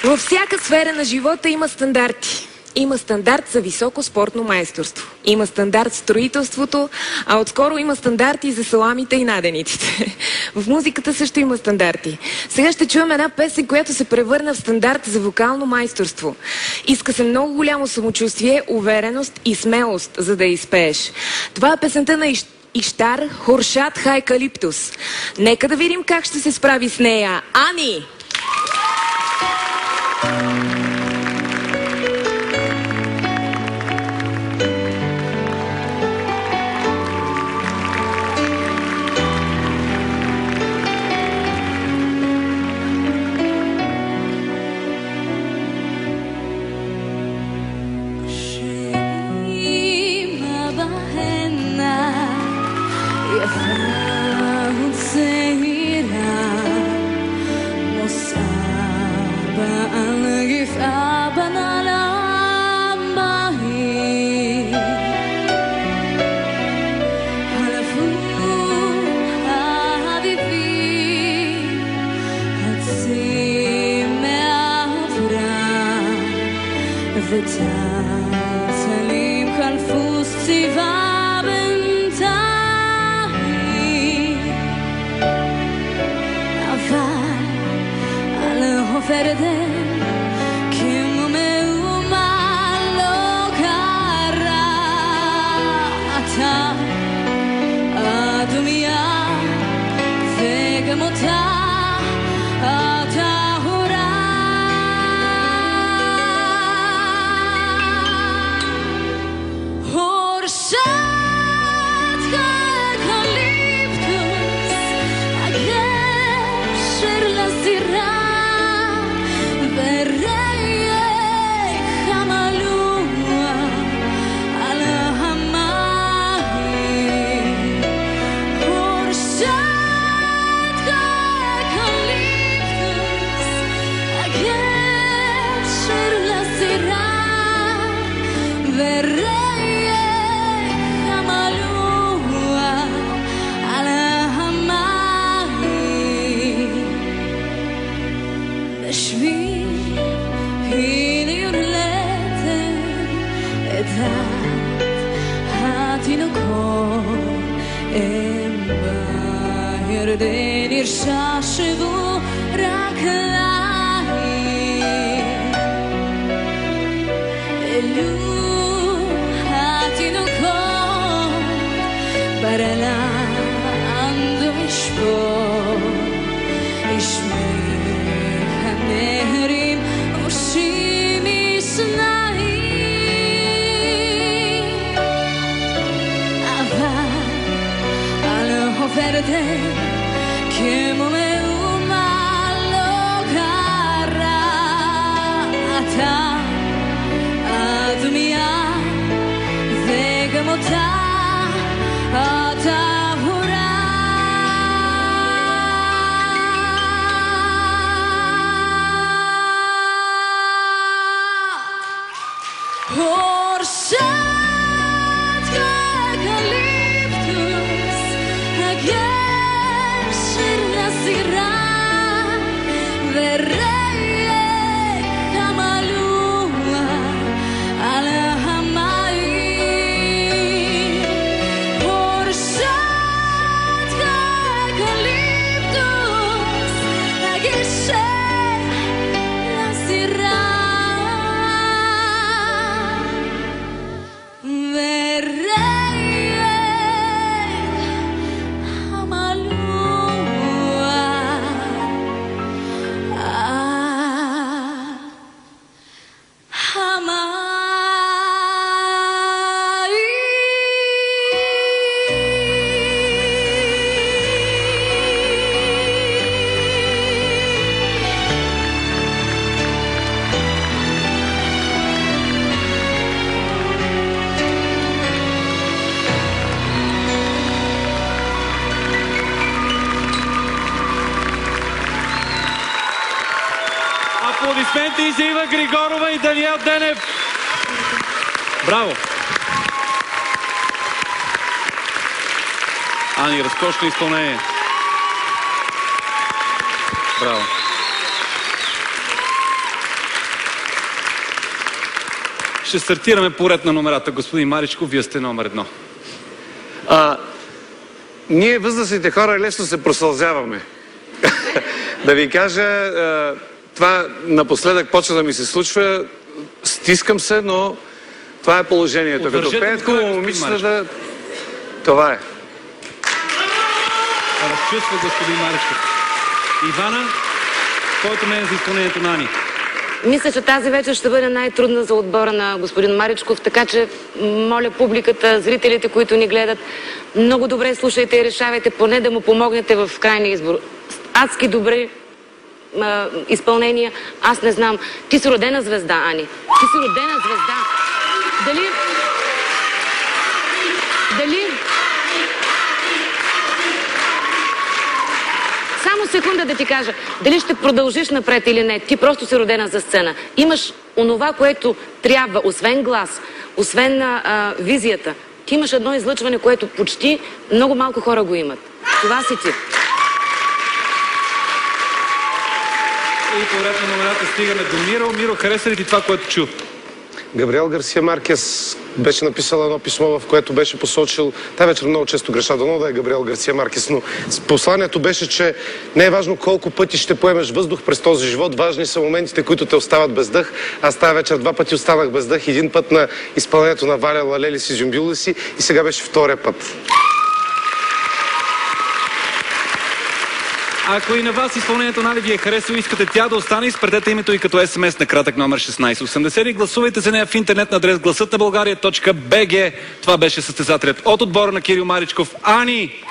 Във всяка сфера на живота има стандарти. Има стандарт за високо спортно майсторство. Има стандарт в строителството, а отскоро има стандарти за саламите и надениците. В музиката също има стандарти. Сега ще чуем една песен, която се превърна в стандарт за вокално майсторство. Иска се много голямо самочувствие, увереност и смелост, за да изпееш. Това е песента на Иштар Хоршад Хайкалиптус. Нека да видим как ще се справи с нея Ани! ותעצלים חלפו סציבה בינתיים אבל על הופרדם כמו מאומה לא קרה אתה הדומיה וגם אותה נרששבו רק להם אלו התינוקות ברלנדו ישבור ישמי הנהרים אושים מסנאים אבל על הופרדם כמו מאומה לא קרה אתה הדומיה וגם אותה הטהורה הורשת אקליפטוס Аплодисменти за Ива Григорова и Даниел Денев. Браво! Ани, разкошно изпълнение. Браво! Ще стартираме по ред на номерата. Господин Маричков, вие сте номер 1. Ние, възрастните хора, лесно се просълзяваме. Да ви кажа, това напоследък почва да ми се случва. Стискам се, но това е положението. Като пеят хубаво момичета, това е. Разчувства господин Маричков. Ивана, твоето мнение за изпълнението на Ани? Мисля, че тази вечер ще бъде най-трудна за отбора на господин Маричков, така че моля публиката, зрителите, които ни гледат, много добре слушайте и решавайте, поне да му помогнете в крайния избор. Адски добри изпълнения, аз не знам. Ти си родена звезда, Ани. Ти си родена звезда. Дали... Само секунда да ти кажа, дали ще продължиш напред или не, ти просто си родена за сцена. Имаш онова, което трябва, освен глас, освен визията. Ти имаш едно излъчване, което почти много малко хора го имат. Това си ти. И по ред на номерата стигаме до Миро. Миро, хареса ли ти това, което чу? Габриел Гарсия Маркес беше написал едно писмо, в което беше посочил, тази вечер много често греша, дано да е Габриел Гарсия Маркес, но посланието беше, че не е важно колко пъти ще поемеш въздух през този живот, важни са моментите, които те остават без дъх. Аз тази вечер 2 пъти останах без дъх, един път на изпълнението на Валя Лалелис и Джумбюлеси и сега беше втория път. Ако и на вас изпълнението на Али ви е харесало, искате тя да остане, изпратете името и като СМС на кратък номер 1680 и гласувайте за нея в интернет на адрес гласът на България.bg. Това беше състезателят от отбора на Кирил Маричков, Ани.